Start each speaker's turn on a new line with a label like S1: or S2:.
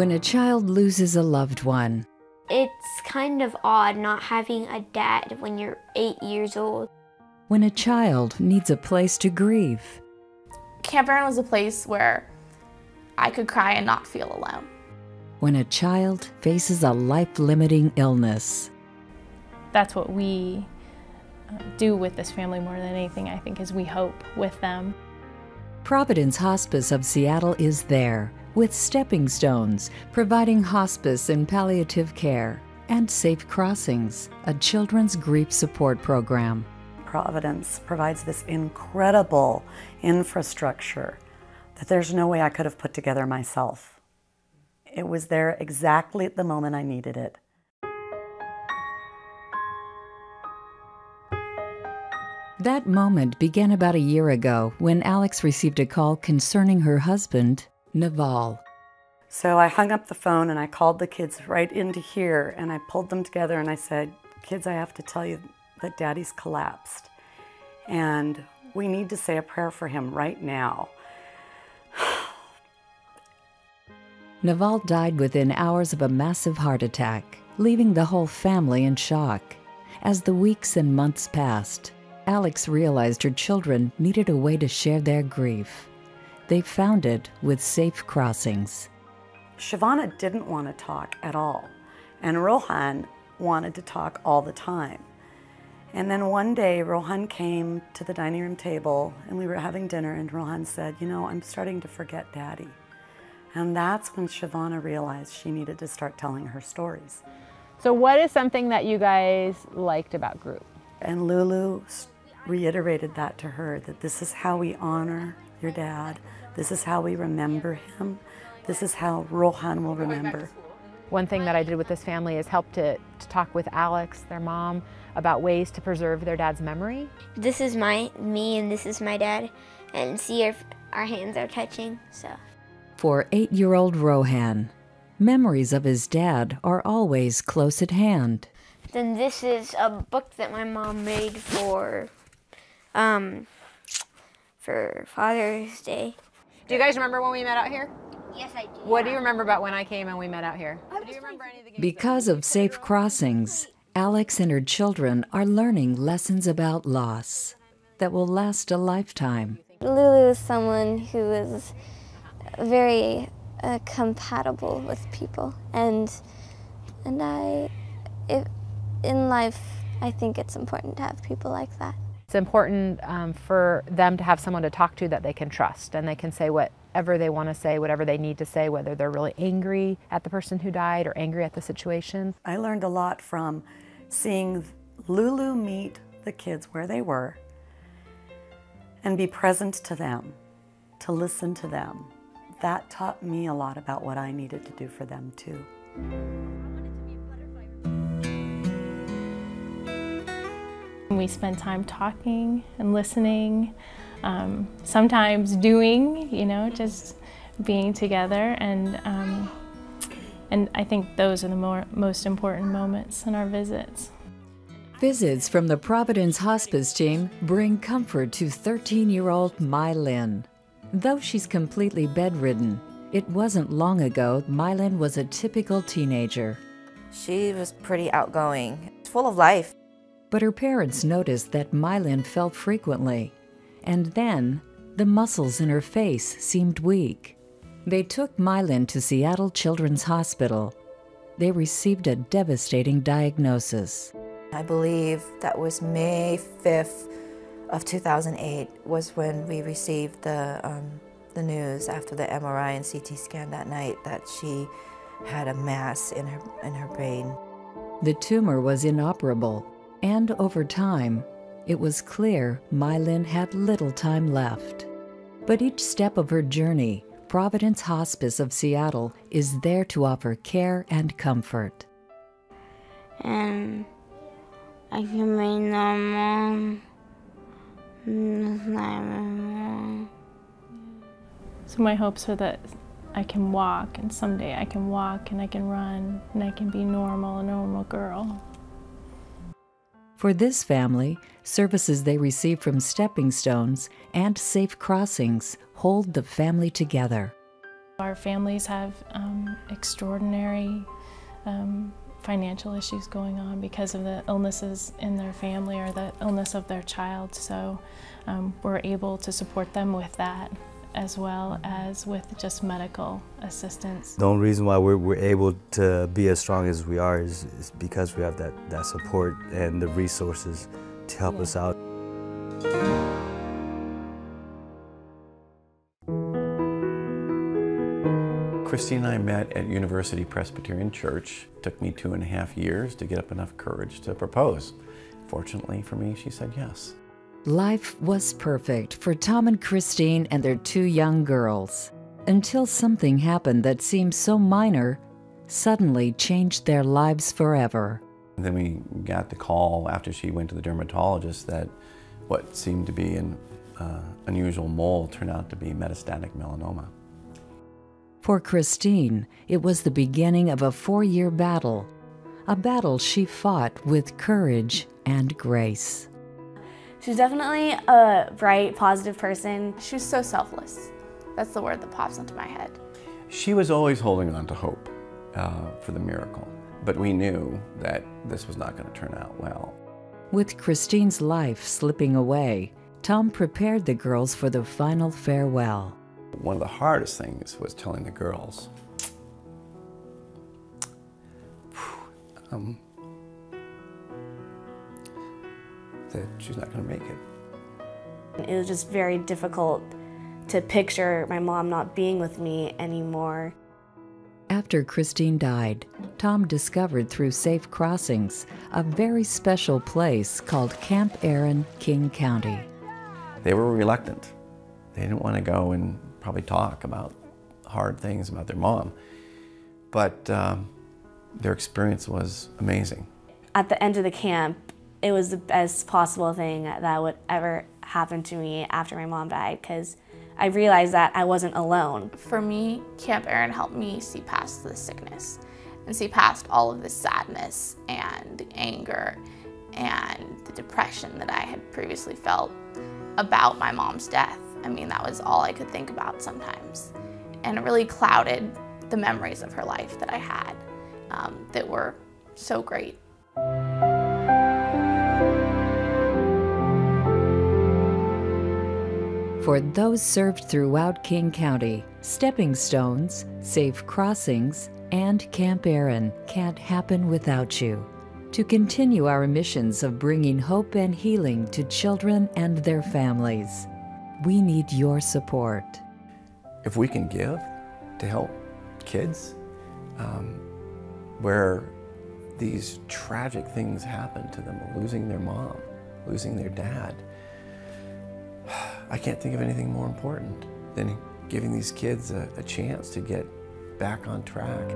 S1: When a child loses a loved one,
S2: It's kind of odd not having a dad when you're 8 years old.
S1: when a child needs a place to grieve,
S3: Campground was a place where I could cry and not feel alone.
S1: when a child faces a life-limiting illness,
S4: That's what we do with this family more than anything, I think, is we hope with them.
S1: Providence Hospice of Seattle is there with stepping stones, providing hospice and palliative care, and Safe Crossings, a children's grief support program.
S5: Providence provides this incredible infrastructure that there's no way I could have put together myself. It was there exactly at the moment I needed it.
S1: That moment began about a year ago when Alex received a call concerning her husband, Naval.
S5: So I hung up the phone and I called the kids right into here and I pulled them together and I said, "Kids, I have to tell you that Daddy's collapsed and we need to say a prayer for him right now."
S1: Naval died within hours of a massive heart attack, leaving the whole family in shock. As the weeks and months passed, Alex realized her children needed a way to share their grief. They found it with Safe Crossings.
S5: Shavana didn't want to talk at all, and Rohan wanted to talk all the time. And then one day, Rohan came to the dining room table, and we were having dinner, and Rohan said, "You know, I'm starting to forget Daddy." And that's when Shavana realized she needed to start telling her stories.
S6: So what is something that you guys liked about group?
S5: And Lulu reiterated that to her, that this is how we honor your dad, this is how we remember him, this is how Rohan will remember.
S6: One thing that I did with this family is help to talk with Alex, their mom, about ways to preserve their dad's memory.
S2: This is me and this is my dad, and see if our hands are touching, so.
S1: For 8-year-old Rohan, memories of his dad are always close at hand.
S2: Then this is a book that my mom made for Father's Day.
S6: Do you guys remember when we met out here?
S2: Yes, I do.
S6: What do you remember about when I came and we met out here? Do you remember anything?
S1: Because of Safe Crossings, Alex and her children are learning lessons about loss that will last a lifetime.
S7: Lulu is someone who is very compatible with people, and in life, I think it's important to have people like that.
S6: It's important for them to have someone to talk to that they can trust, and they can say whatever they want to say, whatever they need to say, whether they're really angry at the person who died or angry at the situation.
S5: I learned a lot from seeing Lulu meet the kids where they were and be present to them, to listen to them. That taught me a lot about what I needed to do for them too.
S4: We spend time talking and listening, sometimes doing, just being together, and I think those are the most important moments in our visits.
S1: Visits from the Providence Hospice team bring comfort to 13-year-old Mai Lin. Though she's completely bedridden, it wasn't long ago Mai Lin was a typical teenager.
S8: She was pretty outgoing, full of life.
S1: But her parents noticed that Mai Lin fell frequently, and then the muscles in her face seemed weak. They took Mai Lin to Seattle Children's Hospital. They received a devastating diagnosis.
S8: I believe that was May 5th of 2008 was when we received the news after the MRI and CT scan that night that she had a mass in her brain.
S1: The tumor was inoperable, and over time, it was clear Mai Lin had little time left. But each step of her journey, Providence Hospice of Seattle is there to offer care and comfort.
S2: And I can be normal.
S4: So my hopes are that I can walk, and someday I can walk and I can run and I can be normal, a normal girl.
S1: For this family, services they receive from Stepping Stones and Safe Crossings hold the family together.
S4: Our families have extraordinary financial issues going on because of the illnesses in their family or the illness of their child. So we're able to support them with that as well as with just medical assistance.
S9: The only reason why we're able to be as strong as we are is because we have that support and the resources to help us out.
S10: Christine and I met at University Presbyterian Church. It took me 2.5 years to get up enough courage to propose. Fortunately for me, she said yes.
S1: Life was perfect for Tom and Christine and their 2 young girls, until something happened that seemed so minor, suddenly changed their lives forever.
S10: And then we got the call after she went to the dermatologist that what seemed to be an unusual mole turned out to be metastatic melanoma.
S1: For Christine, it was the beginning of a 4-year battle, a battle she fought with courage and grace.
S11: She's definitely a bright, positive person.
S3: She was so selfless. That's the word that pops into my head.
S10: She was always holding on to hope for the miracle, but we knew that this was not going to turn out well.
S1: With Christine's life slipping away, Tom prepared the girls for the final farewell.
S10: One of the hardest things was telling the girls, that she's not going to make it.
S11: It was just very difficult to picture my mom not being with me anymore.
S1: After Christine died, Tom discovered through Safe Crossings a very special place called Camp Aaron, King County.
S10: They were reluctant. They didn't want to go and probably talk about hard things about their mom, but their experience was amazing.
S11: At the end of the camp, it was the best possible thing that would ever happen to me after my mom died, because I realized that I wasn't alone.
S3: For me, Camp Aaron helped me see past the sickness and see past all of the sadness and the anger and the depression that I had previously felt about my mom's death. I mean, that was all I could think about sometimes. And it really clouded the memories of her life that I had that were so great.
S1: For those served throughout King County, Stepping Stones, Safe Crossings, and Camp Aaron can't happen without you. To continue our missions of bringing hope and healing to children and their families, we need your support.
S10: If we can give to help kids where these tragic things happen to them, losing their mom, losing their dad, I can't think of anything more important than giving these kids a chance to get back on track.